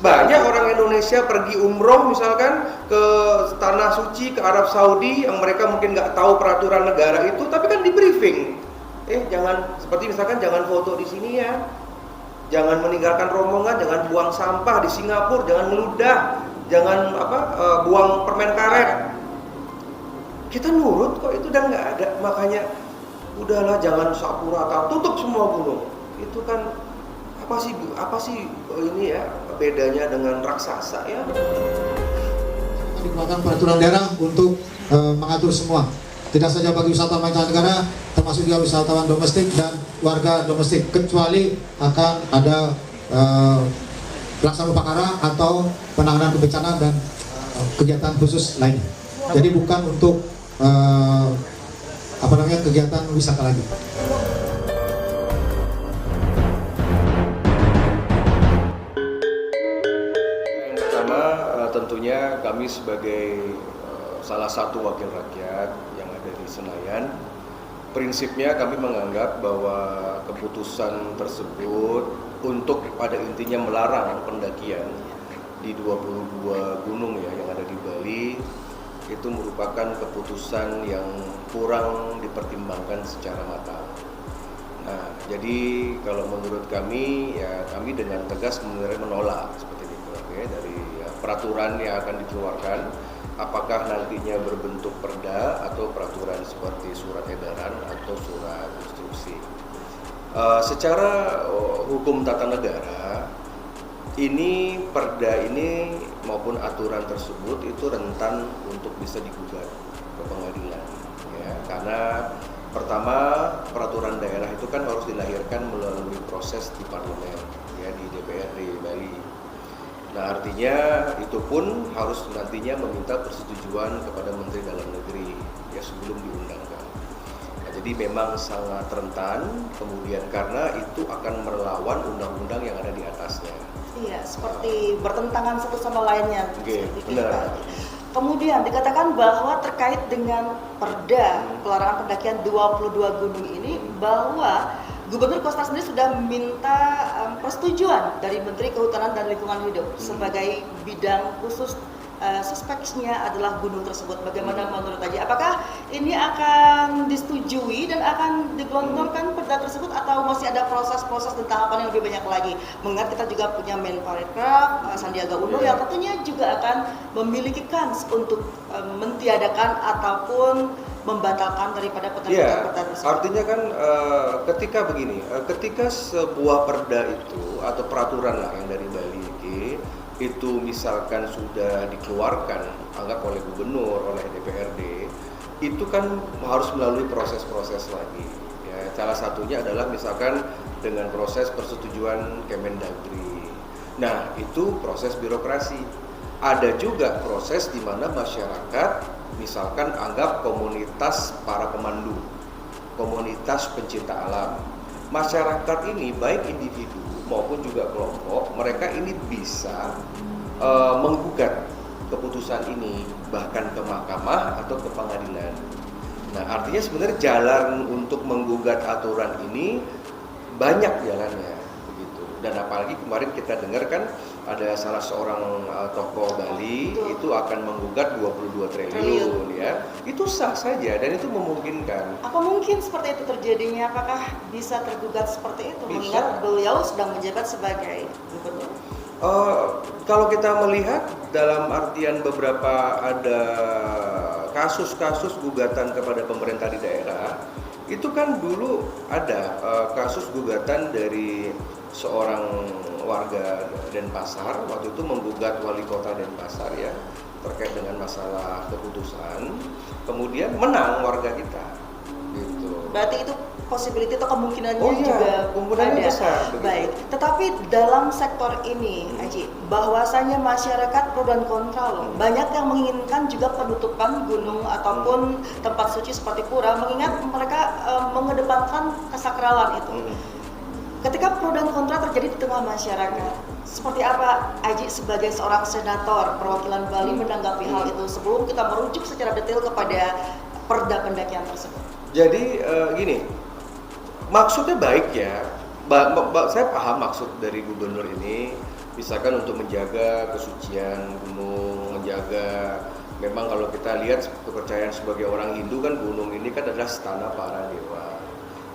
Banyak orang Indonesia pergi umroh misalkan ke tanah suci, ke Arab Saudi, yang mereka mungkin nggak tahu peraturan negara itu, tapi kan di briefing. Jangan, seperti misalkan jangan foto di sini ya, jangan meninggalkan rombongan, jangan buang sampah di Singapura, jangan meludah, jangan buang permen karet. Kita nurut kok, itu udah nggak ada, makanya udahlah jangan sapu rata, tutup semua gunung. Itu kan apa sih ini ya bedanya dengan raksasa ya? Dikeluarkan peraturan daerah untuk mengatur semua, tidak saja bagi wisatawan mancanegara, termasuk juga wisatawan domestik dan warga domestik, kecuali akan ada pelaksanaan upacara atau penanganan bencana dan kegiatan khusus lainnya. Jadi bukan untuk kegiatan wisata lagi. Tentunya kami sebagai salah satu wakil rakyat yang ada di Senayan, prinsipnya kami menganggap bahwa keputusan tersebut untuk pada intinya melarang pendakian di 22 gunung ya yang ada di Bali itu merupakan keputusan yang kurang dipertimbangkan secara matang. Nah, jadi kalau menurut kami ya kami dengan tegas menolak seperti itu ya, dari peraturan yang akan dikeluarkan, apakah nantinya berbentuk perda atau peraturan seperti surat edaran atau surat instruksi. Secara hukum tata negara, ini perda ini maupun aturan tersebut itu rentan untuk bisa digugat ke pengadilan, ya, karena pertama peraturan daerah itu kan harus dilahirkan melalui proses di parlemen, ya, di DPRD Bali. Nah, artinya itu pun harus nantinya meminta persetujuan kepada Menteri Dalam Negeri ya sebelum diundangkan. Nah, jadi memang sangat rentan kemudian karena itu akan melawan undang-undang yang ada di atasnya. Iya, seperti bertentangan satu sama lainnya. Oke, benar. Kemudian dikatakan bahwa terkait dengan perda pelarangan pendakian 22 gunung ini bahwa Gubernur Koster sendiri sudah meminta persetujuan dari Menteri Kehutanan dan Lingkungan Hidup sebagai bidang khusus suspeknya adalah gunung tersebut. Bagaimana menurut Haji? Apakah ini akan disetujui dan akan digelontorkan perda tersebut atau masih ada proses-proses dan tahapan yang lebih banyak lagi? Mengingat kita juga punya Menparekraf Sandiaga Uno yang tentunya juga akan memiliki kans untuk mentiadakan ataupun membatalkan daripada perda tersebut. Artinya kan ketika begini, ketika sebuah perda itu atau peraturan lah yang dari Bali itu misalkan sudah dikeluarkan anggap oleh gubernur, oleh DPRD, itu kan harus melalui proses-proses lagi. Ya, salah satunya adalah misalkan dengan proses persetujuan Kemendagri. Nah, itu proses birokrasi. Ada juga proses di mana masyarakat, misalkan anggap komunitas para pemandu, komunitas pencinta alam. Masyarakat ini baik individu maupun juga kelompok, mereka ini bisa menggugat keputusan ini bahkan ke mahkamah atau ke pengadilan. Nah, artinya sebenarnya jalan untuk menggugat aturan ini banyak jalannya begitu. Dan apalagi kemarin kita dengar kan ada salah seorang tokoh Bali itu akan menggugat 22 triliun ya. Itu sah saja dan itu memungkinkan. Apa mungkin seperti itu terjadinya? Apakah bisa tergugat seperti itu? Bisa. Mengingat beliau sedang menjabat sebagai gubernur. Kalau kita melihat dalam artian beberapa ada kasus-kasus gugatan kepada pemerintah di daerah, itu kan dulu ada kasus gugatan dari seorang warga Denpasar waktu itu menggugat wali kota Denpasar ya terkait dengan masalah keputusan, kemudian menang warga kita gitu. Berarti itu possibility atau kemungkinannya juga kemungkinannya ada. besar. Baik, tetapi dalam sektor ini, Haji, bahwasanya masyarakat pro dan kontra loh. Banyak yang menginginkan juga penutupan gunung ataupun tempat suci seperti pura, mengingat mereka mengedepankan kesakralan itu. Ketika pro dan kontra terjadi di tengah masyarakat, seperti apa Haji sebagai seorang senator perwakilan Bali menanggapi hal itu sebelum kita merujuk secara detail kepada perda pendakian tersebut? Jadi gini, maksudnya baik ya, saya paham maksud dari gubernur ini Misalkan untuk menjaga kesucian gunung, menjaga, memang kalau kita lihat kepercayaan sebagai orang Hindu kan gunung ini kan adalah stana para dewa.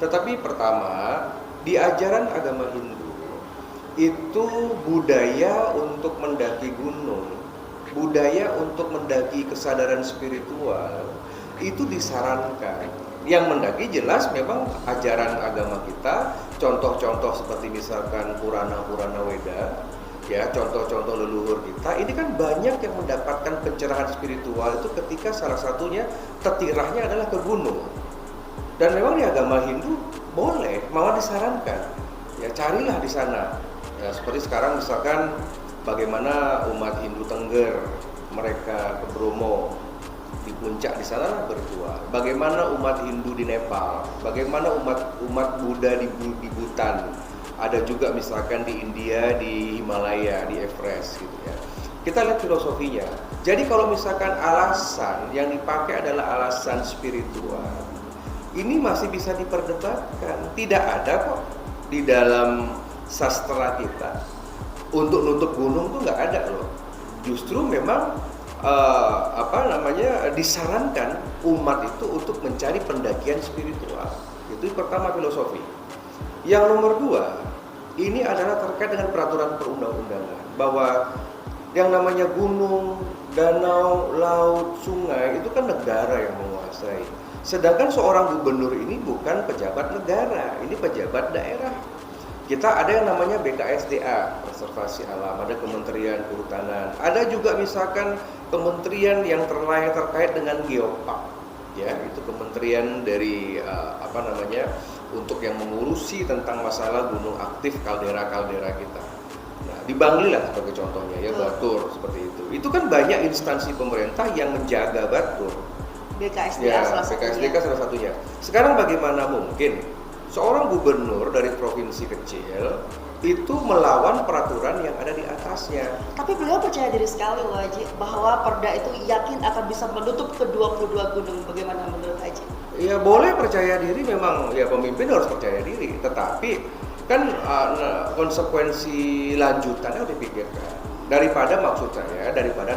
Tetapi pertama, di ajaran agama Hindu itu budaya untuk mendaki gunung, budaya untuk mendaki kesadaran spiritual itu disarankan. Yang mendaki jelas memang ajaran agama kita, contoh-contoh seperti misalkan Purana-Purana Weda, ya, contoh-contoh leluhur kita, ini kan banyak yang mendapatkan pencerahan spiritual itu ketika salah satunya tetirahnya adalah ke gunung. Dan memang di agama Hindu boleh, malah disarankan, ya carilah di sana. Ya, seperti sekarang misalkan bagaimana umat Hindu Tengger, mereka ke Bromo, di puncak di sana berjual. Bagaimana umat Hindu di Nepal, bagaimana umat Buddha di Bhutan. Ada juga misalkan di India, di Himalaya, di Everest gitu ya. Kita lihat filosofinya. Jadi kalau misalkan alasan yang dipakai adalah alasan spiritual, ini masih bisa diperdebatkan. Tidak ada kok di dalam sastra kita untuk nutup gunung tuh nggak ada loh. Justru memang disarankan umat itu untuk mencari pendakian spiritual. Itu pertama filosofi. Yang nomor dua, ini adalah terkait dengan peraturan perundang-undangan bahwa yang namanya gunung, danau, laut, sungai itu kan negara yang menguasai. Sedangkan seorang gubernur ini bukan pejabat negara, ini pejabat daerah. Kita ada yang namanya BKSDA, Konservasi Alam, ada Kementerian Kehutanan, ada juga misalkan kementerian yang terkait dengan Geopark, ya itu kementerian dari untuk yang mengurusi tentang masalah gunung aktif kaldera kita. Nah, di Bangli lah sebagai contohnya ya, Batur seperti itu. Itu kan banyak instansi pemerintah yang menjaga Batur. BKSDA Ya, BKSDA salah satunya. Sekarang bagaimana mungkin seorang gubernur dari provinsi kecil itu melawan peraturan yang ada di atasnya? Tapi beliau percaya diri sekali loh Haji, bahwa Perda itu yakin akan bisa menutup ke 22 gunung. Bagaimana menurut Haji? Ya boleh percaya diri, memang ya pemimpin harus percaya diri. Tetapi kan konsekuensi lanjutannya harus dipikirkan. Daripada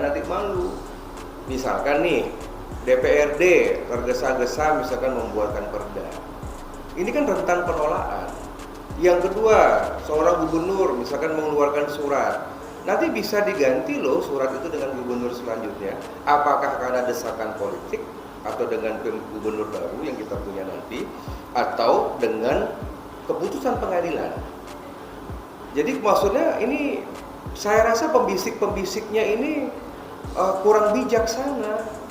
nanti malu. Misalkan nih DPRD tergesa-gesa misalkan membuatkan perda. Ini kan rentan penolakan. Yang kedua, seorang gubernur misalkan mengeluarkan surat, nanti bisa diganti loh surat itu dengan gubernur selanjutnya. Apakah karena desakan politik atau dengan gubernur baru yang kita punya nanti, atau dengan keputusan pengadilan. Jadi maksudnya ini saya rasa pembisik-pembisiknya ini kurang bijaksana.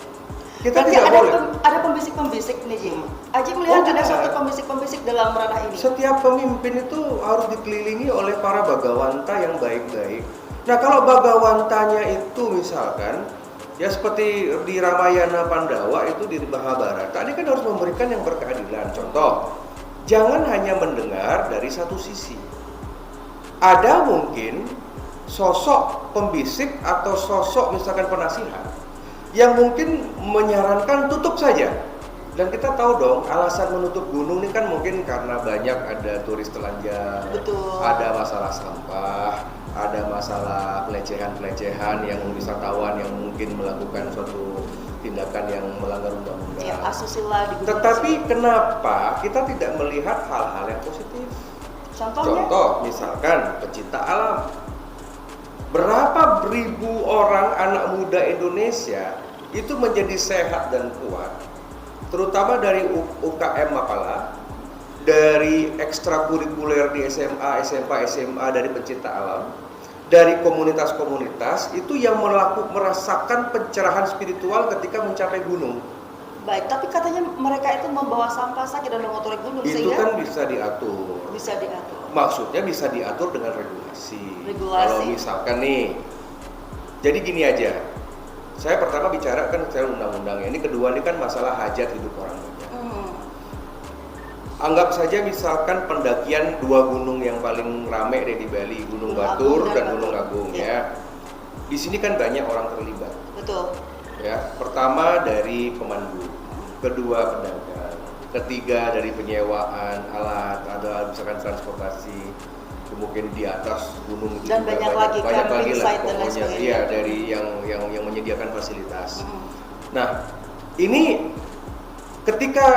Kita Berarti tidak boleh. ada pembisik-pembisik nih Ji. Haji melihat ada suatu pembisik-pembisik dalam ranah ini. Setiap pemimpin itu harus dikelilingi oleh para bagawanta yang baik-baik. Nah kalau bagawantanya itu misalkan ya seperti di Ramayana Pandawa itu di Mahabharata, ini kan harus memberikan yang berkeadilan. Contoh, jangan hanya mendengar dari satu sisi. Ada mungkin sosok pembisik atau sosok misalkan penasihat yang mungkin menyarankan tutup saja. Dan kita tahu dong alasan menutup gunung ini kan mungkin karena banyak ada turis telanjang. Betul. Ada masalah sampah, ada masalah pelecehan yang wisatawan yang mungkin melakukan suatu tindakan yang melanggar undang-undang. Ya, asusila di gunung. Tetapi kenapa kita tidak melihat hal-hal yang positif? Contoh misalkan pecinta alam. Berapa ribu orang anak muda Indonesia itu menjadi sehat dan kuat, terutama dari UKM Mapala, dari ekstrakurikuler di SMA, dari pecinta alam, dari komunitas-komunitas itu yang merasakan pencerahan spiritual ketika mencapai gunung. Baik, tapi katanya mereka itu membawa sampah saja dan mengotori gunung Itu sehingga kan bisa diatur. bisa diatur. Maksudnya bisa diatur dengan regulasi. Regulasi. Kalau misalkan nih, jadi gini aja. Saya pertama bicara kan secara undang-undangnya. Ini kedua ini kan masalah hajat hidup orang banyak. Anggap saja misalkan pendakian dua gunung yang paling rame di Bali, Gunung Batur dan Gunung Agung ya. Di sini kan banyak orang terlibat. Betul. Ya, pertama dari pemandu, kedua pedagang, ketiga dari penyewaan alat, ada misalkan transportasi, mungkin di atas gunung itu dan juga banyak lagi banyak lagi lah camping site dan lain pokoknya, sebagainya. iya, dari yang menyediakan fasilitas. Hmm. Nah, ini ketika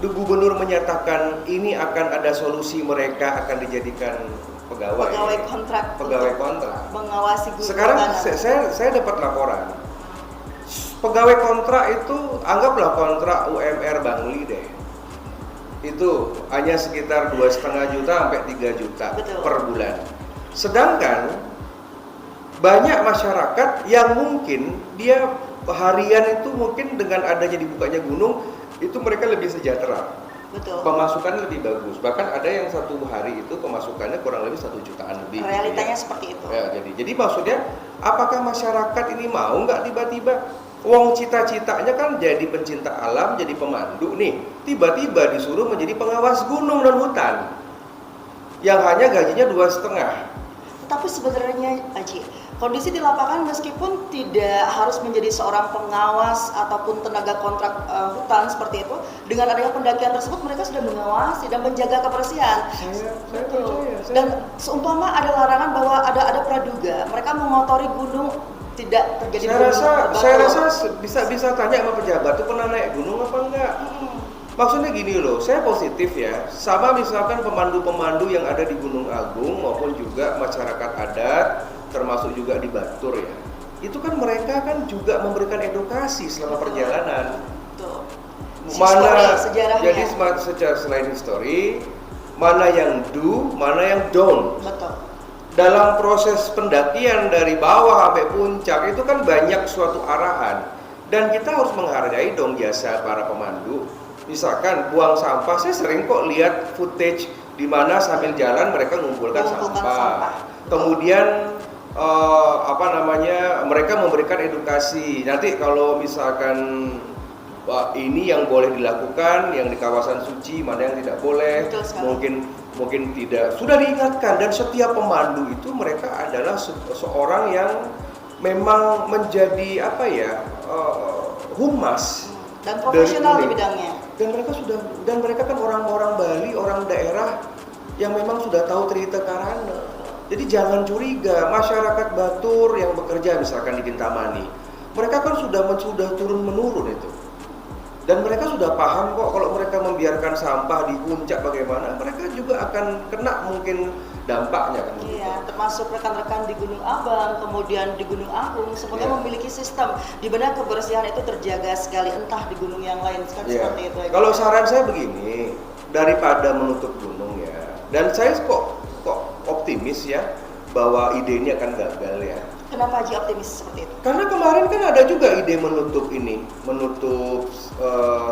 gubernur menyatakan ini akan ada solusi, mereka akan dijadikan pegawai kontrak pegawai untuk kontrak. mengawasi gubernur. Sekarang saya dapat laporan pegawai kontrak itu, anggaplah kontrak UMR Bangli deh, itu hanya sekitar 2,5 juta sampai 3 juta Betul. per bulan. Sedangkan banyak masyarakat yang mungkin dia harian itu mungkin dengan adanya dibukanya gunung itu mereka lebih sejahtera, Betul. pemasukannya lebih bagus. Bahkan ada yang satu hari itu pemasukannya kurang lebih 1 jutaan lebih. Realitanya gitu ya. seperti itu. Ya, jadi maksudnya apakah masyarakat ini mau nggak tiba-tiba, wong cita-citanya kan jadi pencinta alam, jadi pemandu nih, tiba-tiba disuruh menjadi pengawas gunung dan hutan yang hanya gajinya 2,5. Tapi sebenarnya Aji, kondisi di lapangan meskipun tidak harus menjadi seorang pengawas ataupun tenaga kontrak hutan seperti itu, dengan adanya pendakian tersebut mereka sudah mengawasi dan menjaga kebersihan. Saya Betul. percaya. Dan seumpama ada larangan bahwa ada praduga, mereka mengotori gunung tidak terjadi Saya rasa bisa tanya sama pejabat tuh pernah naik gunung apa enggak. Maksudnya gini loh, saya positif ya. Sama misalkan pemandu-pemandu yang ada di Gunung Agung maupun juga masyarakat adat, termasuk juga di Batur ya. Itu kan mereka kan juga memberikan edukasi selama perjalanan. Betul. Mana Sejarahnya. jadi secara selain history, mana yang do, mana yang don't. Betul. Dalam proses pendakian dari bawah sampai puncak itu kan banyak suatu arahan, dan kita harus menghargai dong jasa para pemandu. Misalkan buang sampah, saya sering kok lihat footage di mana sambil jalan mereka mengumpulkan sampah. Kemudian mereka memberikan edukasi. Nanti kalau misalkan ini yang boleh dilakukan, yang di kawasan suci, mana yang tidak boleh, mungkin tidak. Sudah diingatkan, dan setiap pemandu itu mereka adalah seorang yang memang menjadi humas dan profesional di bidangnya. Dan mereka kan orang-orang Bali, orang daerah yang memang sudah tahu cerita Karana. Jadi jangan curiga, masyarakat Batur yang bekerja misalkan di Kintamani, mereka kan sudah turun menurun itu. Dan mereka sudah paham kok kalau mereka membiarkan sampah di puncak bagaimana, mereka juga akan kena mungkin dampaknya kan. Iya, termasuk rekan-rekan di Gunung Abang, kemudian di Gunung Agung, semuanya memiliki sistem di mana kebersihan itu terjaga sekali, entah di gunung yang lain seperti itu. Kalau saran saya begini, daripada menutup gunung ya, dan saya kok optimis ya bahwa ide ini akan gagal ya. Kenapa Haji optimis seperti itu? Karena kemarin kan ada juga ide menutup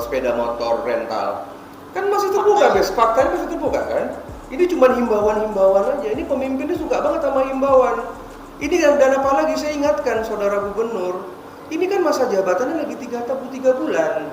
sepeda motor rental. Kan masih terbuka, faktanya masih terbuka kan? Ini cuma himbauan-himbauan aja. Ini pemimpinnya suka banget sama himbauan. Ini dan apalagi saya ingatkan saudara gubernur, ini kan masa jabatannya lagi 3 bulan.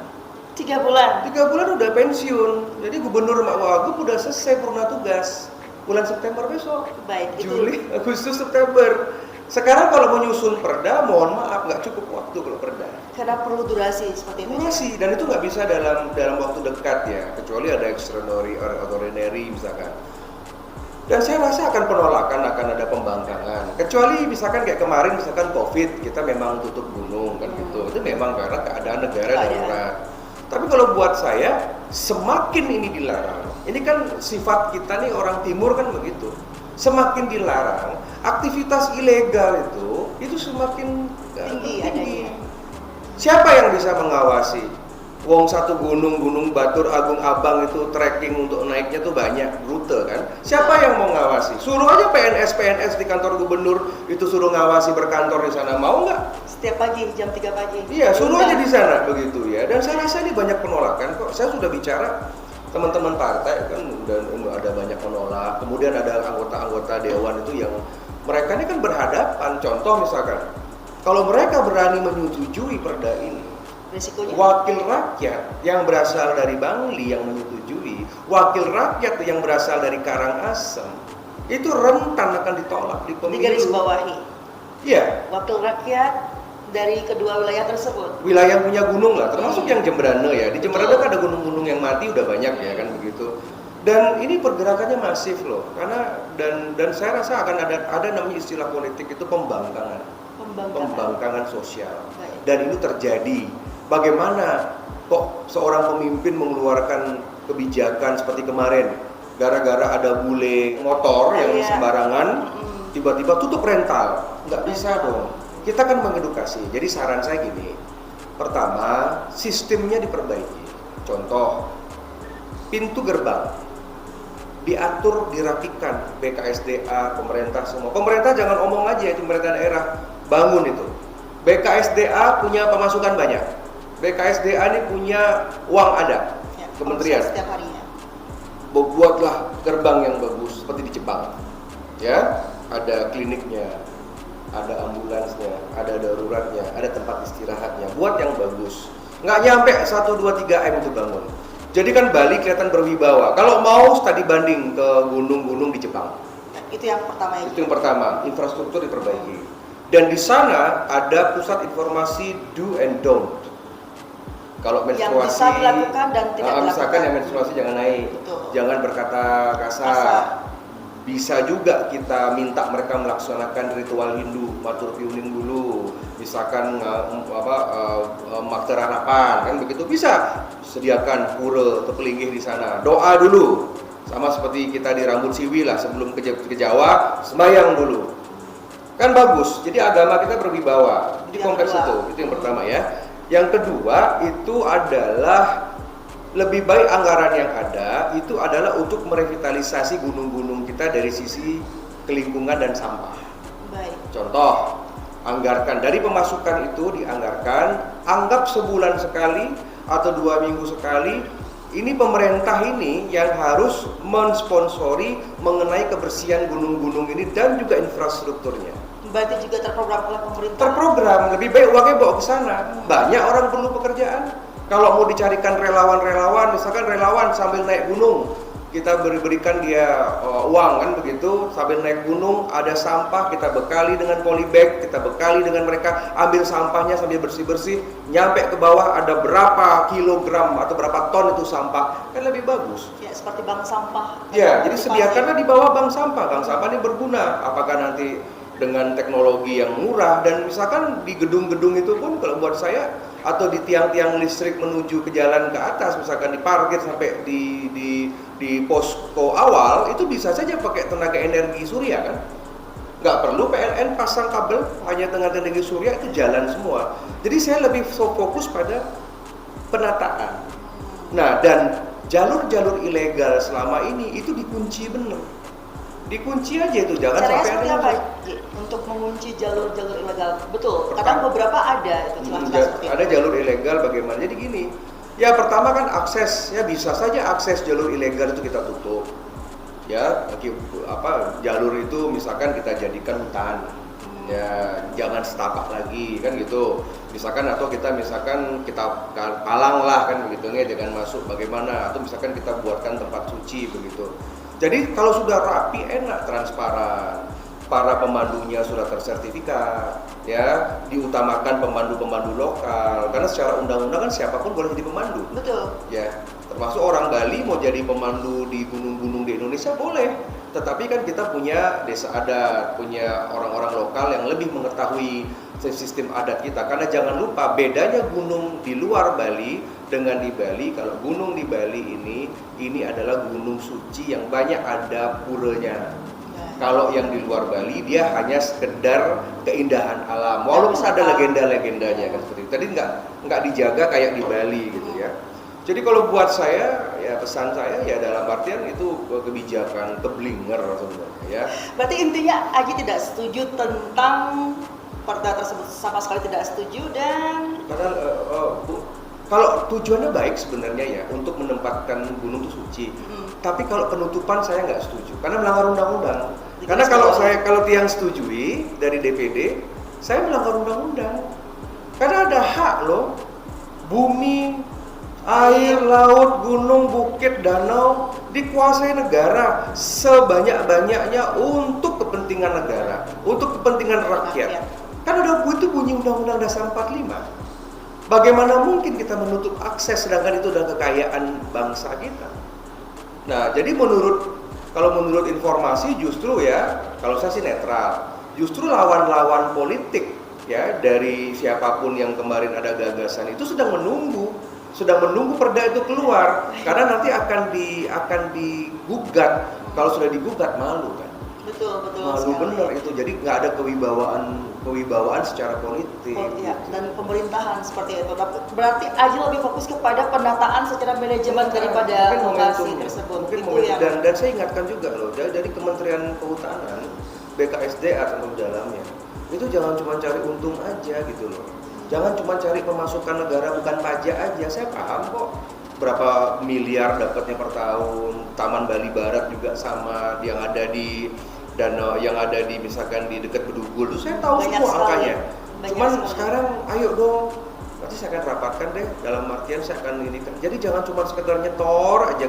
3 bulan? 3 bulan udah pensiun. Jadi gubernur Wagub udah selesai purna tugas. Bulan September besok. Baik, Juli, Agustus, September. Sekarang kalau menyusun perda, mohon maaf nggak cukup waktu kalau perda. Karena perlu durasi seperti itu. Durasi, dan itu nggak bisa dalam waktu dekat ya, kecuali ada extraordinary misalkan. Dan saya rasa akan penolakan, akan ada pembangkangan. Kecuali misalkan kayak kemarin, misalkan COVID, kita memang tutup gunung kan gitu. Itu memang karena keadaan negara darurat. Tapi kalau buat saya, semakin ini dilarang, ini kan sifat kita nih orang timur kan begitu. Semakin dilarang, aktivitas ilegal itu semakin tinggi. Siapa yang bisa mengawasi? Wong satu gunung Batur Agung Abang itu trekking untuk naiknya tuh banyak rute kan. Siapa yang mau ngawasi? Suruh aja PNS di kantor gubernur itu suruh ngawasi berkantor di sana, mau nggak? Setiap pagi jam 3 pagi. Iya, suruh aja di sana begitu ya. Dan saya rasa ini banyak penolakan kok. Saya sudah bicara teman-teman partai kan udah ada banyak menolak. Kemudian ada anggota-anggota dewan itu yang mereka ini kan berhadapan. Contoh misalkan, kalau mereka berani menyetujui perda ini, risikonya? Wakil rakyat yang berasal dari Bangli yang menyetujui, wakil rakyat yang berasal dari Karangasem, itu rentan akan ditolak di pemilu. Di garis bawahi. Iya. Wakil rakyat dari kedua wilayah tersebut. Wilayah punya gunung lah, termasuk yang Jemberana ya. Di Jemberana kan ada gunung-gunung yang mati udah banyak ya kan begitu. Dan ini pergerakannya masif loh, karena dan saya rasa akan ada namanya istilah politik itu pembangkangan sosial. Baik. Dan itu terjadi. Bagaimana kok seorang pemimpin mengeluarkan kebijakan seperti kemarin, gara-gara ada bule motor yang sembarangan, tiba-tiba tutup rental? Nggak bisa dong. Kita kan mengedukasi. Jadi saran saya gini, pertama sistemnya diperbaiki. Contoh, pintu gerbang diatur, dirapikan, BKSDA, pemerintah semua. Pemerintah jangan omong aja, itu pemerintah daerah, bangun itu. BKSDA punya pemasukan banyak. BKSDA ini punya uang ada, kementerian. Setiap harinya. Buatlah gerbang yang bagus, seperti di Jepang. Ya, ada kliniknya, ada ambulansnya, ada daruratnya, ada tempat istirahatnya. Buat yang bagus. Nggak nyampe 1, 2, 3 M itu bangun. Jadi kan Bali kelihatan berwibawa. Kalau mau studi banding ke gunung-gunung di Jepang. Itu yang pertama. Itu yang pertama, infrastruktur diperbaiki. Dan di sana ada pusat informasi do and don't. Kalau menstruasi, yang bisa dilakukan dan tidak dilakukan. Misalkan yang menstruasi jangan naik, Betul. jangan berkata kasar. Bisa juga kita minta mereka melaksanakan ritual Hindu, matur piuning dulu, misalkan makterarapan, kan begitu bisa. Sediakan pura atau pelinggih di sana, doa dulu, sama seperti kita di Rambut Siwi lah, sebelum ke Jawa, sembahyang dulu, kan bagus. Jadi agama kita berwibawa. Jadi kompleks itu yang pertama ya. Yang kedua itu adalah lebih baik anggaran yang ada itu adalah untuk merevitalisasi gunung-gunung kita dari sisi kelingkungan dan sampah. Baik. Contoh, anggarkan dari pemasukan itu dianggarkan, anggap sebulan sekali atau 2 minggu sekali, ini pemerintah ini yang harus mensponsori mengenai kebersihan gunung-gunung ini dan juga infrastrukturnya. Berarti juga terprogram oleh pemerintah. Terprogram, lebih baik uangnya bawa ke sana. Banyak orang perlu pekerjaan. Kalau mau dicarikan relawan-relawan, misalkan relawan sambil naik gunung, kita berikan dia uang kan begitu, sambil naik gunung ada sampah, kita bekali dengan polybag, kita bekali dengan mereka ambil sampahnya sambil bersih-bersih, nyampe ke bawah ada berapa kilogram atau berapa ton itu sampah, kan lebih bagus. Ya, seperti bank sampah. Ya, jadi sediakanlah di bawah bank sampah. Bank sampah ini berguna, apakah nanti dengan teknologi yang murah, dan misalkan di gedung-gedung itu pun kalau buat saya, atau di tiang-tiang listrik menuju ke jalan ke atas, misalkan di parkir sampai di posko awal, itu bisa saja pakai tenaga energi surya kan. Nggak perlu PLN pasang kabel, hanya tenaga energi surya itu jalan semua. Jadi saya lebih fokus pada penataan. Nah, dan jalur-jalur ilegal selama ini itu dikunci benar. Dikunci aja itu, jangan caranya sampai seperti apa untuk mengunci jalur-jalur ilegal? Betul, kadang beberapa ada itu celah-celah seperti itu. Ada jalur ilegal bagaimana? Jadi gini, ya pertama kan akses, ya bisa saja akses jalur ilegal itu kita tutup. Ya, jalur itu misalkan kita jadikan hutan. Ya, jangan setapak lagi kan gitu. Misalkan atau kita palang lah kan begitunya, dengan masuk bagaimana, atau misalkan kita buatkan tempat suci begitu. Jadi kalau sudah rapi, enak, transparan, para pemandunya sudah tersertifikat, ya, diutamakan pemandu-pemandu lokal, karena secara undang-undang kan siapapun boleh jadi pemandu. Betul. Ya, termasuk orang Bali mau jadi pemandu di gunung-gunung di Indonesia boleh, tetapi kan kita punya desa adat, punya orang-orang lokal yang lebih mengetahui sistem adat kita. Karena jangan lupa bedanya gunung di luar Bali dengan di Bali. Kalau gunung di Bali ini adalah gunung suci yang banyak ada puranya. Kalau yang di luar Bali dia hanya sekedar keindahan alam, walaupun ada legenda-legendanya kan seperti itu. Tadi nggak dijaga kayak di Bali gitu ya. Jadi kalau buat saya, ya pesan saya ya dalam artian itu kebijakan keblinger sebenarnya ya. Berarti intinya Aji tidak setuju tentang perda tersebut, sama sekali tidak setuju. Dan Padahal kalau tujuannya baik sebenarnya ya untuk menempatkan gunung itu suci. Tapi kalau penutupan saya nggak setuju karena melanggar undang-undang. Karena kalau tiang setujui dari DPD, saya melanggar undang-undang. Karena ada hak loh, bumi, air, laut, gunung, bukit, danau dikuasai negara sebanyak-banyaknya untuk kepentingan negara, untuk kepentingan rakyat. Kan udah itu bunyi Undang-Undang Dasar 45. Bagaimana mungkin kita menutup akses sedangkan itu adalah kekayaan bangsa kita? Nah, jadi kalau menurut informasi justru ya, kalau saya sih netral. Justru lawan-lawan politik ya dari siapapun yang kemarin ada gagasan itu sedang menunggu perda itu keluar karena nanti akan digugat. Kalau sudah digugat malu kan. Betul Malu benar itu. Jadi nggak ada kewibawaan secara politik. Ya, dan pemerintahan seperti itu. Berarti Aji lebih fokus kepada penataan secara manajemen daripada lokasi tersebut. Dan saya ingatkan juga loh, dari Kementerian Kehutanan, BKSDA termasuk dalamnya, itu jangan cuma cari untung aja gitu loh. Jangan cuma cari pemasukan negara bukan pajak aja. Saya paham kok berapa miliar dapatnya per tahun. Taman Bali Barat juga sama, yang ada di danau, yang ada di misalkan di dekat Bedugul itu saya tahu banyak semua sekali. angkanya. Cuman Sekali. sekarang ayo dong, nanti saya akan rapatkan deh, dalam artian saya akan ini kan. Jadi jangan cuma sekedar nyetor aja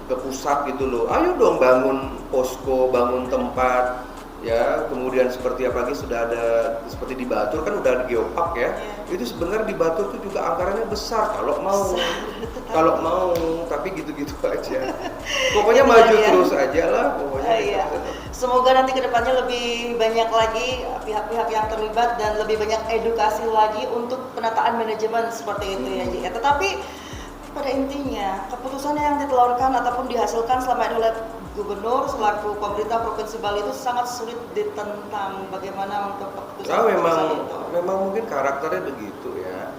ke pusat gitu loh. Ayo dong bangun posko, bangun tempat ya, kemudian seperti apalagi sudah ada seperti di Batur kan udah ada geopark ya. Itu sebenarnya di Batur tuh juga anggarannya besar kalau mau tapi gitu-gitu aja. Pokoknya maju terus aja lah pokoknya. Semoga nanti kedepannya lebih banyak lagi pihak-pihak yang terlibat dan lebih banyak edukasi lagi untuk penataan manajemen seperti itu ya. Tetapi pada intinya keputusan yang ditelurkan ataupun dihasilkan selama ini oleh Gubernur selaku pemerintah Provinsi Bali itu sangat sulit ditentang. Bagaimana untuk keputusan itu? Memang mungkin karakternya begitu ya.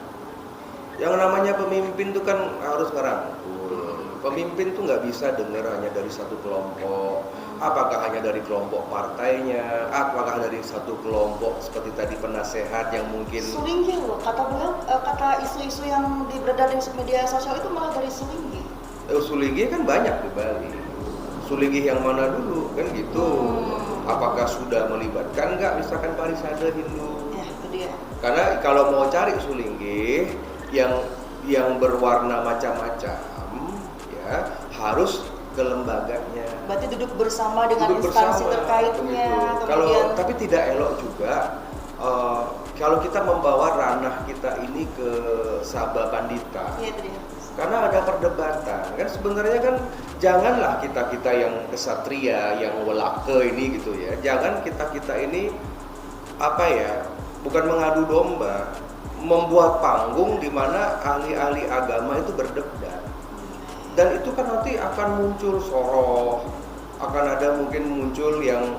Yang namanya pemimpin itu kan harus ngerangkul. Pemimpin tuh nggak bisa dengar hanya dari satu kelompok. Apakah hanya dari kelompok partainya, apakah dari satu kelompok seperti tadi penasehat yang mungkin Sulinggi loh, kata isu-isu yang beredar di media sosial itu malah dari Sulinggi. Sulinggi kan banyak di Bali. Sulinggi yang mana dulu kan gitu. Apakah sudah melibatkan nggak misalkan Parisada Hindu? Ya, itu dia. Karena kalau mau cari Sulinggi yang berwarna macam-macam ya harus ke lembaganya. Berarti duduk bersama dengan instansi terkaitnya. Kalau tapi tidak elok juga kalau kita membawa ranah kita ini ke Sabha Pandita. Iya, itu dia. Karena ada perdebatan kan sebenarnya kan janganlah kita yang kesatria yang welake ini gitu ya, jangan kita ini bukan mengadu domba, membuat panggung di mana ahli-ahli agama itu berdebat, dan itu kan nanti akan muncul soroh, akan ada mungkin muncul yang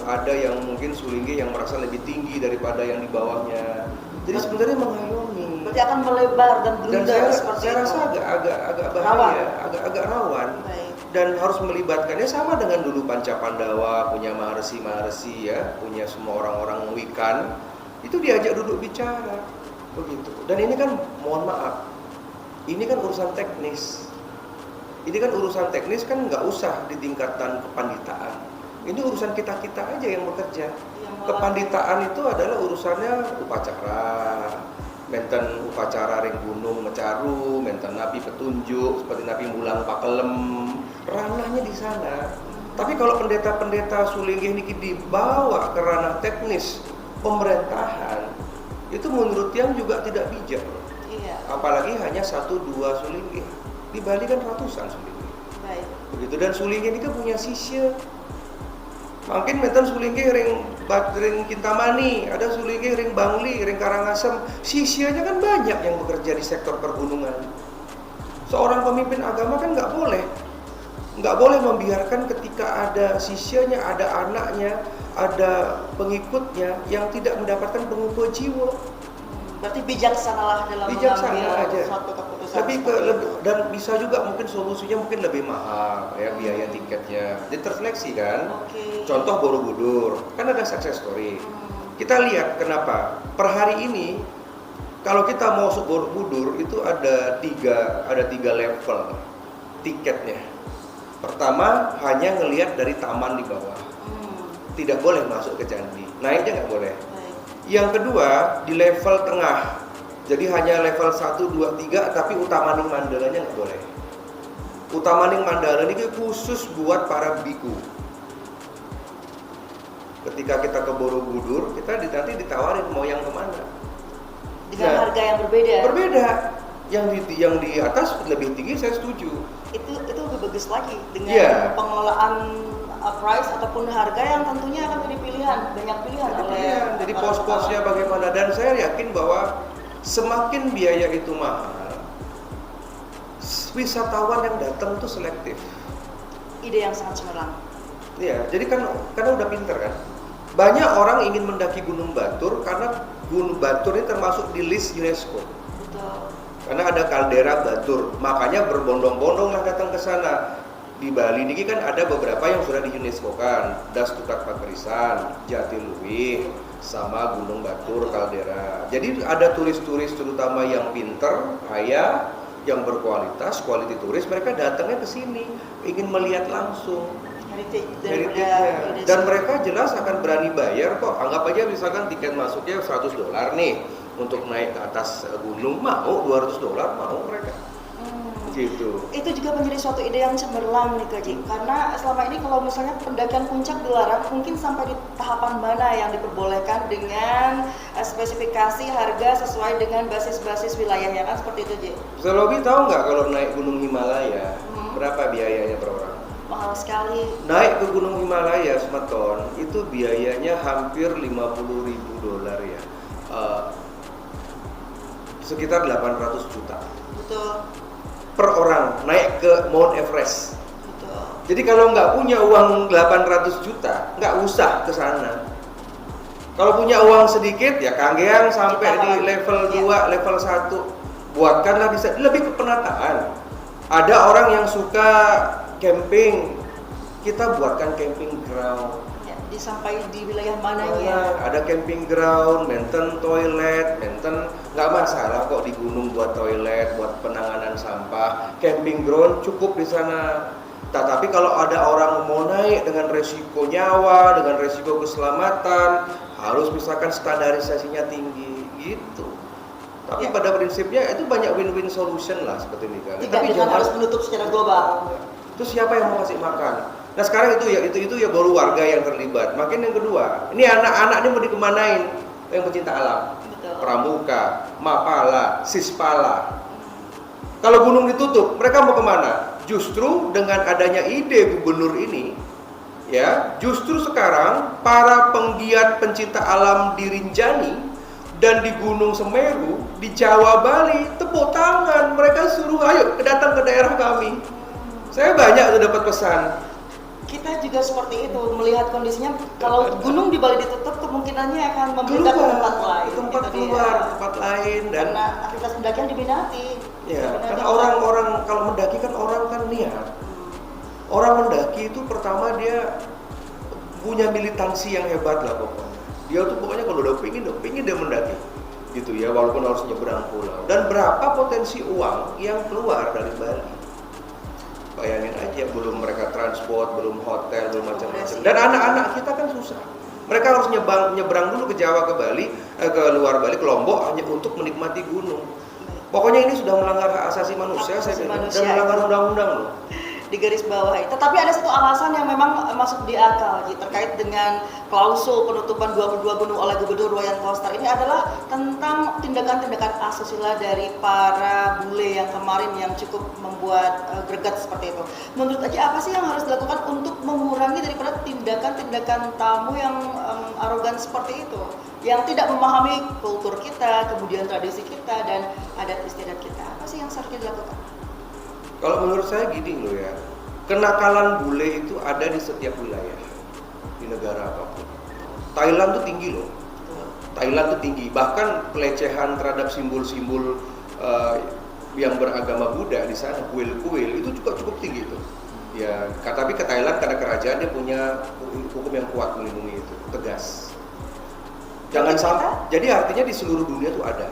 mungkin Sulinggi yang merasa lebih tinggi daripada yang di bawahnya. Jadi sebenarnya mengayomi. Berarti akan melebar dan blunder seperti saya rasa agak bahaya, agak rawan. Baik. Dan harus melibatkannya sama dengan dulu Panca Pandawa punya maharsi ya, punya semua orang-orang Wikan itu diajak duduk bicara begitu. Dan ini kan mohon maaf, ini kan urusan teknis. Ini kan urusan teknis kan nggak usah di tingkatan kepanditaan. Ini urusan kita aja yang bekerja. Kepanditaan itu adalah urusannya upacara, menten upacara ring gunung mecaru, menten nabi petunjuk seperti nabi mulang pakelem, ranahnya di sana. Tapi kalau pendeta-pendeta Sulinggi ini dibawa ke ranah teknis pemerintahan, itu menurut yang juga tidak bijak. Iya. Apalagi hanya 1-2 Sulinggi. Di Bali kan ratusan Sulinggi. Baik. Begitu, dan Sulinggi ini kan punya sisya. Mungkin meten Sulinggi ring Kintamani, ada Sulinggi ring Bangli, ring Karangasem. Sisyanya kan banyak yang bekerja di sektor pergunungan. Seorang pemimpin agama kan nggak boleh membiarkan ketika ada sisyanya, ada anaknya, ada pengikutnya yang tidak mendapatkan pengukuh jiwa. Berarti bijaksanalah dalam mengambil suatu keputusan. Dan bisa juga mungkin solusinya mungkin lebih mahal ya, biaya tiketnya. Jadi terseleksi kan. Contoh Borobudur, kan ada success story. Kita lihat kenapa per hari ini kalau kita mau masuk Borobudur itu ada tiga level tiketnya. Pertama hanya ngelihat dari taman di bawah, tidak boleh masuk ke candi, naiknya nggak boleh. Yang kedua di level tengah, jadi hanya level 1, 2, 3, tapi Utamaning Mandalanya nggak boleh. Utamaning Mandala ini khusus buat para biku. Ketika kita ke Borobudur, kita nanti ditawarin mau yang kemana. Dengan harga yang berbeda. Berbeda. Yang di atas lebih tinggi saya setuju. Itu lebih bagus lagi dengan Iya. pengelolaan price ataupun harga yang tentunya akan menjadi pilihan, banyak pilihan oleh Jadi para pos-posnya wisatawan. bagaimana, dan saya yakin bahwa semakin biaya itu mahal, wisatawan yang datang tuh selektif. Ide yang sangat cemerlang. Iya, jadi karena udah pinter kan. Banyak orang ingin mendaki Gunung Batur karena Gunung Batur ini termasuk di list UNESCO. Betul. Karena ada kaldera Batur, makanya berbondong-bondong lah datang ke sana. Di Bali ini kan ada beberapa yang sudah di UNESCO kan, Das Tukat Pakrisan, Jatiluwih, sama Gunung Batur, kaldera. Jadi ada turis-turis terutama yang pinter, kaya, yang berkualitas, quality turis, mereka datangnya ke sini, ingin melihat langsung heritage-nya. Dan mereka jelas akan berani bayar kok. Anggap aja misalkan tiket masuknya $100 nih untuk naik ke atas gunung, mau $200 mau mereka. Gitu. Itu juga menjadi suatu ide yang cemerlang nih Kak Ji, karena selama ini kalau misalnya pendakian puncak dilarang, mungkin sampai di tahapan mana yang diperbolehkan dengan spesifikasi harga sesuai dengan basis-basis wilayahnya kan, seperti itu Ji. Zalobi tahu nggak kalau naik Gunung Himalaya berapa biayanya per orang? Mahal sekali. Naik ke Gunung Himalaya semeton itu biayanya hampir $50.000 ya, sekitar 800 juta Betul. per orang naik ke Mount Everest. Betul. Jadi kalau nggak punya uang 800 juta, nggak usah ke sana. Kalau punya uang sedikit, ya kanggeang sampai di level 2, level 1. Buatkanlah bisa, lebih ke penataan. Ada orang yang suka camping, kita buatkan camping ground. Ya, sampai di wilayah mananya. Ada camping ground, maintain toilet, nggak masalah kok di gunung buat toilet, buat penanganan sampah. Camping ground cukup di sana. Tetapi kalau ada orang mau naik dengan resiko nyawa, dengan resiko keselamatan, harus misalkan standarisasinya tinggi, gitu. Tapi pada prinsipnya itu banyak win-win solution lah seperti ini kan. Tidak Tapi dengan harus menutup secara global. Terus siapa yang mau kasih makan? Nah sekarang itu ya baru warga yang terlibat. Makin yang kedua, ini anak-anak ini mau dikemanain? Yang pecinta alam, Betul. Pramuka, Mapala, Sispala. Kalau gunung ditutup, mereka mau kemana? Justru dengan adanya ide gubernur ini, ya, justru sekarang para penggiat pencinta alam di Rinjani dan di Gunung Semeru, di Jawa Bali, tepuk tangan, mereka suruh ayo datang ke daerah kami. Saya banyak tuh dapat pesan. Kita juga seperti itu, melihat kondisinya kalau gunung di Bali ditutup kemungkinannya akan membedah ke tempat lain. Tempat Itu keluar, dia. tempat lain, dan Karena aktivitas pendakian diminati. ya, Diminati karena oleh- orang-orang kalau mendaki kan orang kan niat. Orang mendaki itu pertama dia punya militansi yang hebat lah pokoknya. Dia tuh pokoknya kalau udah pingin dia mendaki. Gitu ya, walaupun harus nyebrang pulau. Dan berapa potensi uang yang keluar dari Bali. Bayangin aja, belum mereka transport, belum hotel, belum macam-macam. Dan anak-anak kita kan susah. Mereka harus nyebrang dulu ke Jawa, ke Bali, ke luar Bali, ke Lombok hanya untuk menikmati gunung. Pokoknya ini sudah melanggar hak asasi manusia, Hak asasi saya pikir, manusia. dan melanggar undang-undang loh. Di garis bawahi. Tetapi ada satu alasan yang memang masuk di akal terkait dengan klausul penutupan 22 gunung oleh Gubernur Wayan Koster ini adalah tentang tindakan-tindakan asusila dari para bule yang kemarin yang cukup membuat greget seperti itu. Menurut aja apa sih yang harus dilakukan untuk mengurangi daripada tindakan-tindakan tamu yang arogan seperti itu, yang tidak memahami kultur kita, kemudian tradisi kita dan adat istiadat kita? Apa sih yang seharusnya dilakukan? Kalau menurut saya gini loh ya, kenakalan bule itu ada di setiap wilayah, di negara apapun. Thailand tuh tinggi loh, Thailand tuh tinggi, bahkan pelecehan terhadap simbol-simbol yang beragama Buddha di sana, kuil-kuil itu juga cukup tinggi tuh. Ya, tapi ke Thailand karena kerajaan dia punya hukum yang kuat melindungi itu, tegas. Jangan sampai, jadi artinya di seluruh dunia tuh ada.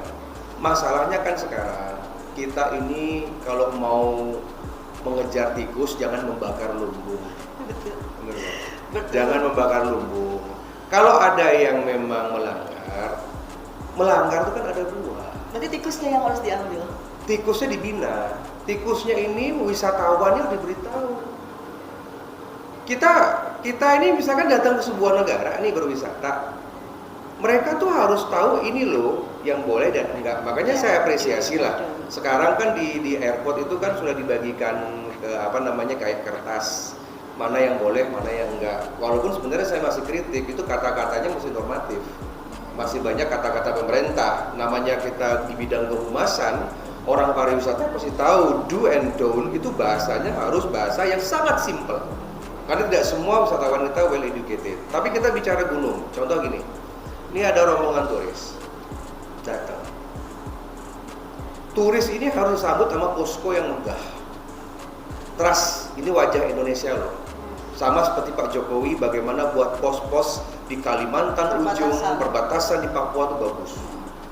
Masalahnya kan sekarang kita ini kalau mau mengejar tikus jangan membakar lumbung. Betul. Bener nggak? Betul. Jangan membakar lumbung. Kalau ada yang memang melanggar itu kan ada dua. Berarti tikusnya yang harus diambil. Tikusnya dibina. Tikusnya ini wisatawannya diberitahu. Kita ini misalkan datang ke sebuah negara nih berwisata. mereka tuh harus tahu ini loh yang boleh dan enggak. Makanya saya apresiasi lah. Sekarang kan di airport itu kan sudah dibagikan ke kayak kertas, mana yang boleh, mana yang enggak. Walaupun sebenarnya saya masih kritik, itu kata-katanya masih normatif. Masih banyak kata-kata pemerintah. Namanya kita di bidang kehumasan, orang pariwisata pasti tahu do and don't itu bahasanya harus bahasa yang sangat simple. Karena tidak semua wisatawan kita well educated. Tapi kita bicara gunung, contoh gini. Ini ada rombongan turis datang. Turis ini harus disambut sama posko yang megah. Trust, ini wajah Indonesia loh. Sama seperti Pak Jokowi bagaimana buat pos-pos di Kalimantan ujung, perbatasan di Papua itu bagus.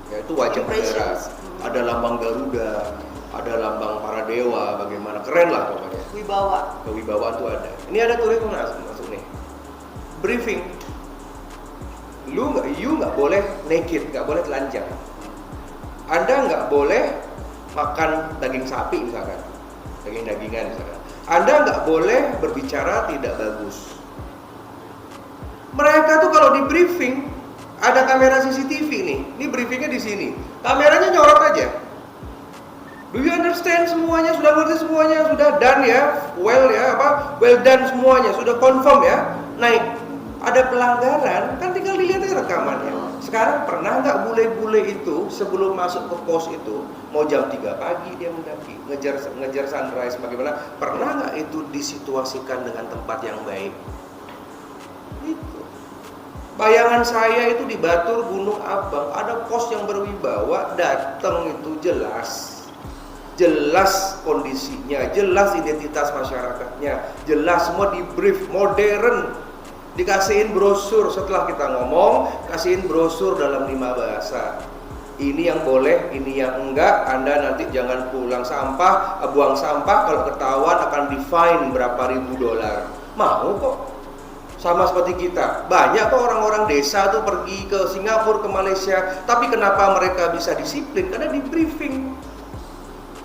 Ya, itu wajah negara. Ada lambang Garuda, ada lambang para dewa, bagaimana keren lah pokoknya. Kewibawaan itu ada. Ini ada turis masuk nih. Briefing. You nggak boleh naked, nggak boleh telanjang. Anda nggak boleh makan daging sapi misalkan, daging-dagingan misalkan. Anda nggak boleh berbicara tidak bagus. Mereka tuh kalau di briefing ada kamera CCTV nih. Ini briefingnya di sini. Kameranya nyorot aja. Do you understand semuanya? Sudah ngerti semuanya? Sudah done ya? Well done semuanya. Sudah confirm ya? Naik. Ada pelanggaran, kan tinggal dilihat aja rekamannya. Sekarang pernah nggak bule-bule itu sebelum masuk ke pos itu, mau jam 3 pagi dia mendaki, ngejar sunrise bagaimana? Pernah nggak itu disituasikan dengan tempat yang baik? Itu. Bayangan saya itu di Batur Gunung Abang, ada pos yang berwibawa, datang itu jelas kondisinya, jelas identitas masyarakatnya, jelas semua di brief, modern. Dikasihin brosur setelah kita ngomong, kasihin brosur dalam 5 bahasa. Ini yang boleh, ini yang enggak. Anda nanti jangan buang sampah. Kalau ketahuan akan di-fine berapa ribu dolar. Mau kok. Sama seperti kita. Banyak kok orang-orang desa tuh pergi ke Singapura, ke Malaysia. Tapi kenapa mereka bisa disiplin? Karena di briefing.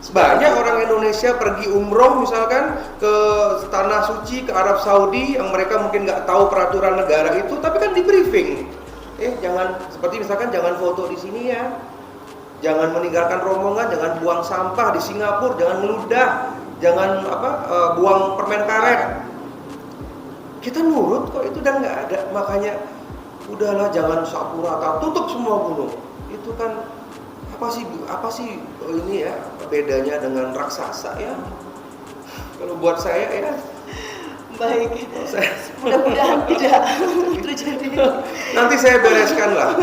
Banyak orang Indonesia pergi umroh misalkan ke Tanah Suci, ke Arab Saudi, yang mereka mungkin nggak tahu peraturan negara itu, tapi kan di briefing. Jangan seperti misalkan jangan foto di sini ya, jangan meninggalkan rombongan, jangan buang sampah di Singapura, jangan meludah, jangan buang permen karet. Kita nurut kok itu dan nggak ada, makanya udahlah jangan sapu rata, tutup semua gunung. Itu kan apa sih ini ya bedanya dengan raksasa ya? Kalau buat saya ya baik. Mudah-mudahan tidak terjadi. Nanti saya bereskan lah.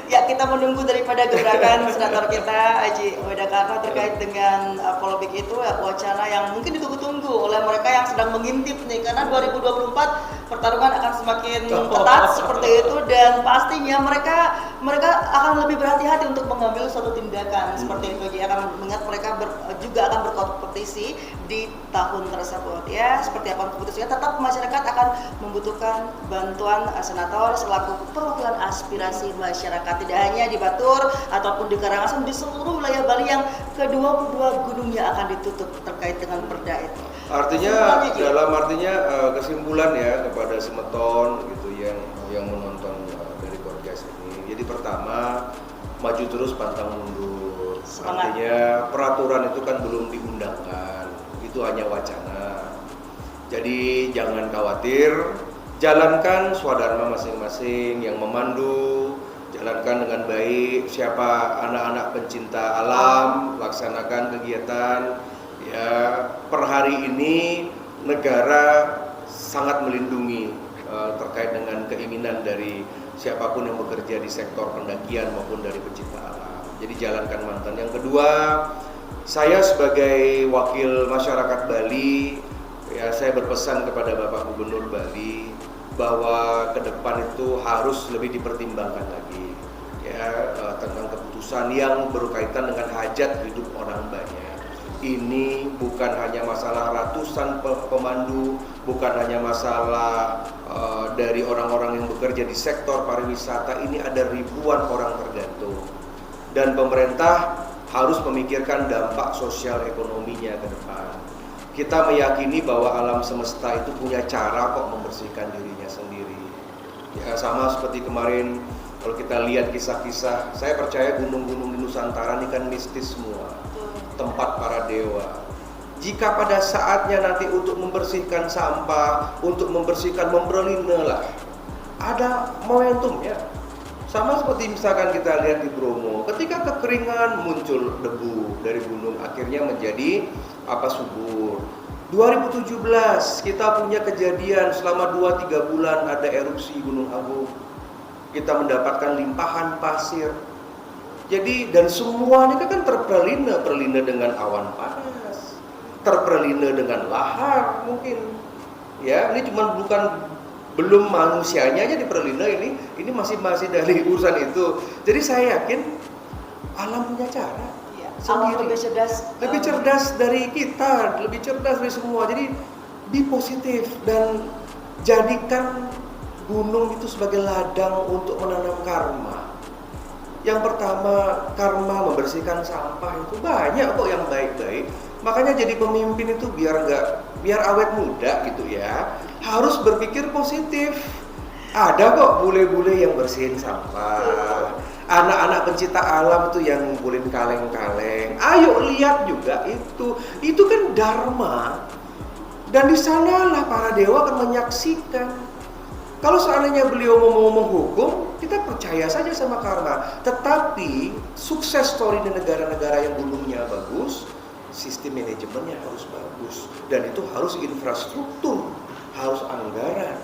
Ya, kita menunggu daripada gebrakan senator kita Haji Wedakarno terkait dengan polemik itu, wacana yang mungkin ditunggu-tunggu oleh mereka yang sedang mengintip nih, karena 2024 pertarungan akan semakin ketat seperti itu, dan pastinya mereka akan lebih berhati-hati untuk mengambil suatu tindakan seperti itu. Jadi akan mengingat mereka juga akan berkompetisi di tahun tersebut ya. Seperti apa keputusannya, tetap masyarakat akan membutuhkan bantuan senator selaku perwakilan aspirasi masyarakat, tidak hanya di Batur ataupun di Karangasem, di seluruh wilayah Bali yang ke-22 gunungnya akan ditutup terkait dengan perda itu. Artinya kesimpulan ya kepada Semeton gitu yang menonton dari podcast ini. Jadi pertama, maju terus pantang mundur. Semangat. Artinya peraturan itu kan belum diundangkan, itu hanya wacana. Jadi jangan khawatir, jalankan swadharma masing-masing yang memandu, jalankan dengan baik. Siapa anak-anak pencinta alam, laksanakan kegiatan. Ya, per hari ini negara sangat melindungi terkait dengan keinginan dari siapapun yang bekerja di sektor pendakian maupun dari pencinta alam. Jadi jalankan mantan. Yang kedua, saya sebagai wakil masyarakat Bali, ya saya berpesan kepada Bapak Gubernur Bali bahwa ke depan itu harus lebih dipertimbangkan lagi ya tentang keputusan yang berkaitan dengan hajat hidup orang banyak. Ini bukan hanya masalah ratusan pemandu, bukan hanya masalah dari orang-orang yang bekerja di sektor pariwisata, ini ada ribuan orang tergantung. Dan pemerintah harus memikirkan dampak sosial ekonominya ke depan. Kita meyakini bahwa alam semesta itu punya cara kok membersihkan dirinya sendiri. Ya, sama seperti kemarin Kalau kita lihat kisah-kisah, saya percaya gunung-gunung di Nusantara ini kan mistis semua, tempat para dewa. Jika pada saatnya nanti untuk membersihkan sampah, untuk membersihkan Memberlina lah, ada momentumnya. Sama seperti misalkan kita lihat di Bromo, ketika kekeringan muncul debu dari gunung, akhirnya menjadi subur. 2017 kita punya kejadian selama 2-3 bulan ada erupsi Gunung Agung. Kita mendapatkan limpahan pasir. Jadi dan semuanya kan terperlina dengan awan panas, terperlina dengan lahar mungkin. Ya, ini cuma belum manusianya aja diperlina, ini masih dari urusan itu. Jadi saya yakin alam punya cara. Ya, sendiri. Lebih cerdas dari kita, lebih cerdas dari semua. Jadi be positif dan jadikan gunung itu sebagai ladang untuk menanam karma. Yang pertama, karma membersihkan sampah itu banyak kok yang baik-baik. Makanya jadi pemimpin itu biar awet muda gitu ya, harus berpikir positif. Ada kok bule-bule yang bersihin sampah, anak-anak pencinta alam itu yang ngumpulin kaleng-kaleng. Ayo lihat juga itu kan dharma. Dan di sanalah para dewa akan menyaksikan. Kalau seandainya beliau mau menghukum, kita percaya saja sama karma. Tetapi sukses story di negara-negara yang gunungnya bagus, sistem manajemennya harus bagus. Dan itu harus infrastruktur, harus anggaran.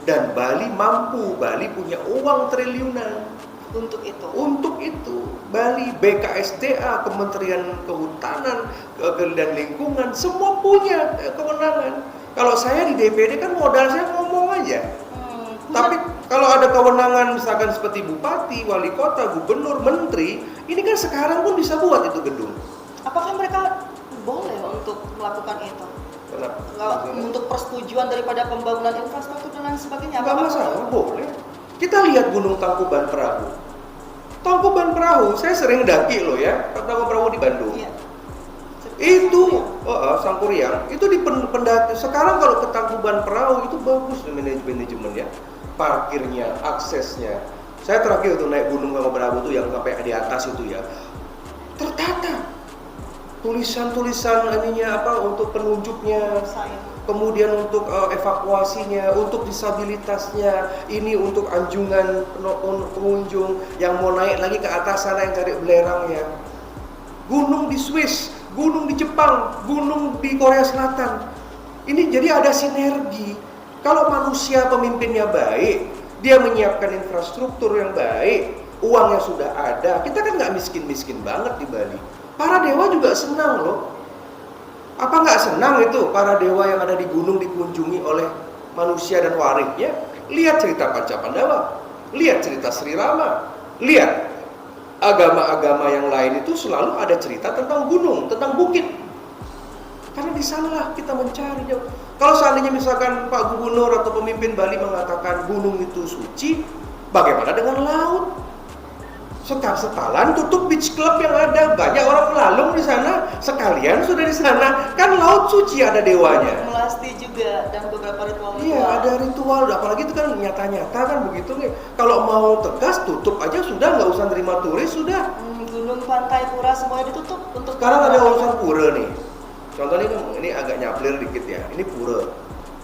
Dan Bali mampu, Bali punya uang triliunan. Untuk itu, Bali, BKSDA, Kementerian Kehutanan dan Lingkungan, semua punya kewenangan. Kalau saya di DPD kan modal saya ngomong aja. Tapi kalau ada kewenangan misalkan seperti bupati, wali kota, gubernur, menteri, ini kan sekarang pun bisa buat itu gedung. Apakah mereka boleh untuk melakukan itu? Untuk persetujuan daripada pembangunan infrastruktur dan lain sebagainya? Nggak masalah, boleh. Kita lihat Gunung Tangkuban Perahu. Tangkuban Perahu, saya sering daki loh ya, Tangkuban Perahu di Bandung. Iya. Itu Sangkuriang, itu di pendaki. Sekarang kalau ke Tangkuban Perahu itu bagus manajemennya. Parkirnya, aksesnya. Saya terakhir tuh naik Gunung Tangkuban Perahu tuh yang sampai di atas itu ya, tertata. Tulisan-tulisan untuk penunjuknya, kemudian untuk evakuasinya, untuk disabilitasnya, ini untuk anjungan pengunjung yang mau naik lagi ke atas sana yang cari belerangnya. Gunung di Swiss, gunung di Jepang, gunung di Korea Selatan. Ini jadi ada sinergi. Kalau manusia pemimpinnya baik, dia menyiapkan infrastruktur yang baik, uangnya sudah ada, kita kan nggak miskin-miskin banget di Bali. Para dewa juga senang loh. Apa nggak senang itu para dewa yang ada di gunung dikunjungi oleh manusia dan warisnya? Lihat cerita Pancapandawa, lihat cerita Sri Rama, lihat agama-agama yang lain itu selalu ada cerita tentang gunung, tentang bukit. Karena di sanalah kita mencari. Kalau seandainya misalkan Pak Gubernur atau pemimpin Bali mengatakan gunung itu suci, bagaimana dengan laut? Setalan tutup beach club yang ada, banyak orang melalung di sana, sekalian sudah di sana. Kan laut suci ada dewanya. Melasti juga dan beberapa ritual. Iya, ada ritual, apalagi itu kan nyata-nyata kan begitu nih. Kalau mau tegas tutup aja sudah, nggak usah terima turis sudah. Gunung, pantai, pura semuanya ditutup untuk. Sekarang ada urusan pura nih. Contohnya ini agak nyaplir dikit ya. Ini pura.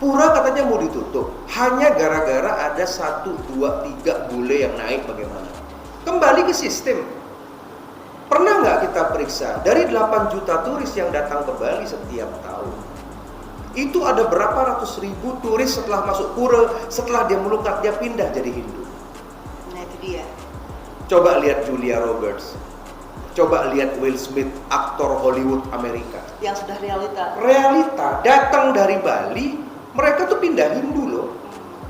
Pura katanya mau ditutup hanya gara-gara ada 1, 2, 3 bule yang naik. Bagaimana? Kembali ke sistem. Pernah nggak kita periksa dari 8 juta turis yang datang ke Bali setiap tahun, itu ada berapa ratus ribu turis setelah masuk pura, setelah dia melukat dia pindah jadi Hindu. Nah itu dia. Coba lihat Julia Roberts, coba lihat Will Smith, aktor Hollywood Amerika. Yang sudah realita datang dari Bali, mereka tuh pindah Hindu loh.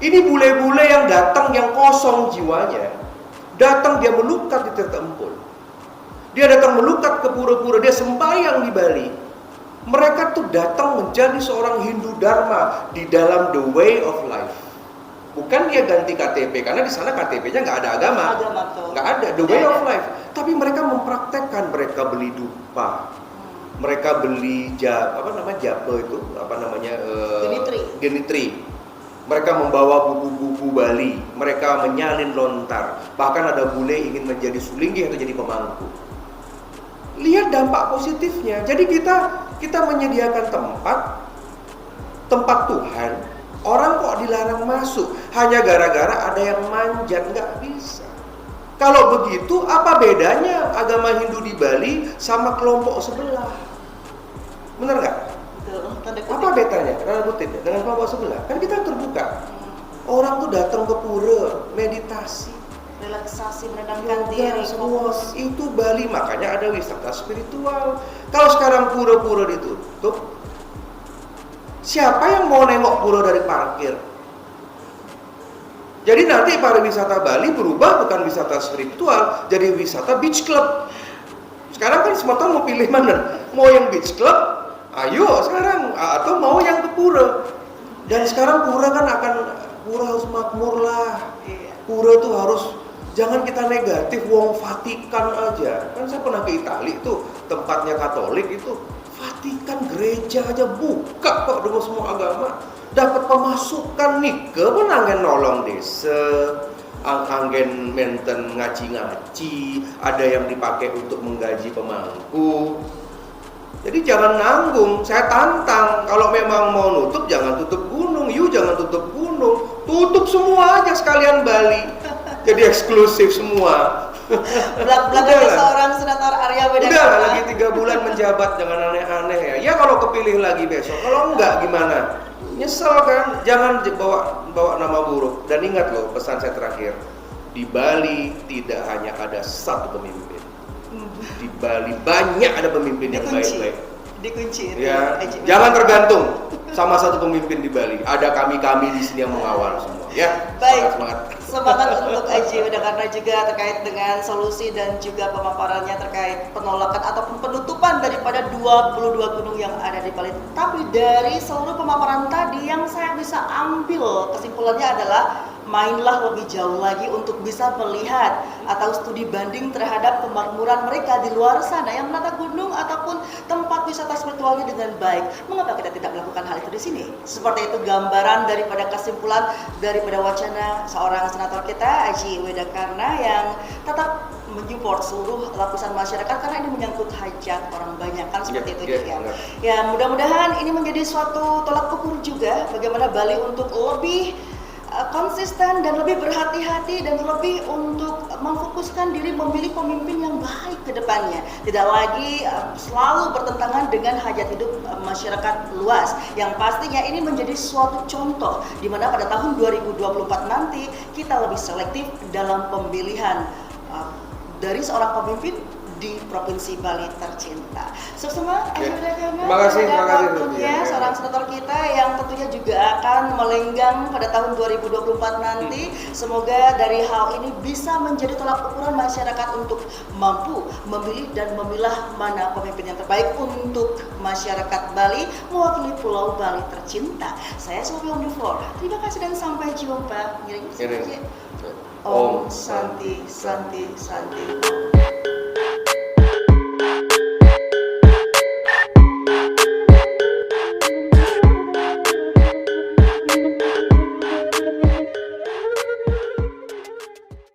Ini bule-bule yang datang yang kosong jiwanya. Datang dia melukat di Tirta Empul. Dia datang melukat ke pura-pura, dia sembahyang di Bali. Mereka tuh datang menjadi seorang Hindu Dharma di dalam the way of life. Bukan dia ganti KTP, karena di sana KTP-nya nggak ada agama. Nggak ada, the way of life. Tapi mereka mempraktekkan, mereka beli dupa. Mereka beli genitri. Mereka membawa buku-buku Bali, mereka menyalin lontar, bahkan ada bule ingin menjadi sulinggih atau jadi pemangku. Lihat dampak positifnya. Jadi kita menyediakan tempat Tuhan, orang kok dilarang masuk hanya gara-gara ada yang manjat, nggak bisa. Kalau begitu, apa bedanya agama Hindu di Bali sama kelompok sebelah? Bener nggak? Apa bedanya? Dengan kelompok sebelah? Kan kita terbuka. Orang tuh datang ke pura, meditasi, relaksasi, menenangkan diri, semua itu Bali, makanya ada wisata spiritual. Kalau sekarang pura-pura ditutup, siapa yang mau nengok pura dari parkir? Jadi nanti pariwisata Bali berubah bukan wisata spiritual, jadi wisata beach club. Sekarang kan semua orang mau pilih mana? Mau yang beach club? Ayo sekarang, atau mau yang ke pura. Dan sekarang pura harus makmur lah. Pura tuh harus, jangan kita negatif, wong Vatikan aja. Kan saya pernah ke Italia itu, tempatnya Katolik itu, Vatikan gereja aja buka kok dengan semua agama. Dapat pemasukan nih, kemenangan nolong desa, anggen menten ngaji-ngaji, ada yang dipakai untuk menggaji pemangku. Jadi jangan nanggung, saya tantang, kalau memang mau nutup jangan tutup gunung, jangan tutup gunung, tutup semua aja sekalian Bali, jadi eksklusif semua. Belak-belakan seorang senator Arya Weda Karna. Udah lagi 3 bulan menjabat, jangan aneh-aneh ya. Ya kalau kepilih lagi besok, kalau enggak gimana? Nyesel kan? Jangan bawa nama buruk. Dan ingat loh pesan saya terakhir, di Bali tidak hanya ada satu pemimpin. Di Bali banyak ada pemimpin yang baik-baik. Dikunci itu. Ya, jangan tergantung sama satu pemimpin di Bali. Ada kami di sini yang mengawal semua. Ya, baik. Semangat untuk Aji Weda Karna juga terkait dengan solusi dan juga pemaparannya terkait penolakan ataupun penutupan daripada 22 gunung yang ada di Bali. Tapi dari seluruh pemaparan tadi yang saya bisa ambil kesimpulannya adalah mainlah lebih jauh lagi untuk bisa melihat atau studi banding terhadap kemakmuran mereka di luar sana yang menata gunung ataupun tempat wisata spiritualnya dengan baik. Mengapa kita tidak melakukan hal itu di sini? Seperti itu gambaran daripada kesimpulan daripada wacana seorang senator kita, Aji Weda Karna, yang tetap menyupport seluruh lapisan masyarakat karena ini menyangkut hajat orang banyak kan seperti itu ya. Ya, mudah-mudahan ini menjadi suatu tolak ukur juga bagaimana Bali untuk lebih konsisten dan lebih berhati-hati dan lebih untuk memfokuskan diri memilih pemimpin yang baik ke depannya. Tidak lagi selalu bertentangan dengan hajat hidup masyarakat luas. Yang pastinya ini menjadi suatu contoh di mana pada tahun 2024 nanti kita lebih selektif dalam pemilihan dari seorang pemimpin di Provinsi Bali tercinta. Sukses Aji Weda Karna. Terima kasih. Seorang senator kita yang tentunya juga akan melenggang pada tahun 2024 nanti. Semoga dari hal ini bisa menjadi tolak ukuran masyarakat untuk mampu memilih dan memilah mana pemimpin yang terbaik untuk masyarakat Bali mewakili Pulau Bali tercinta. Saya Sophie on the floor. Terima kasih dan sampai jumpa. Om Santi Santi Santi.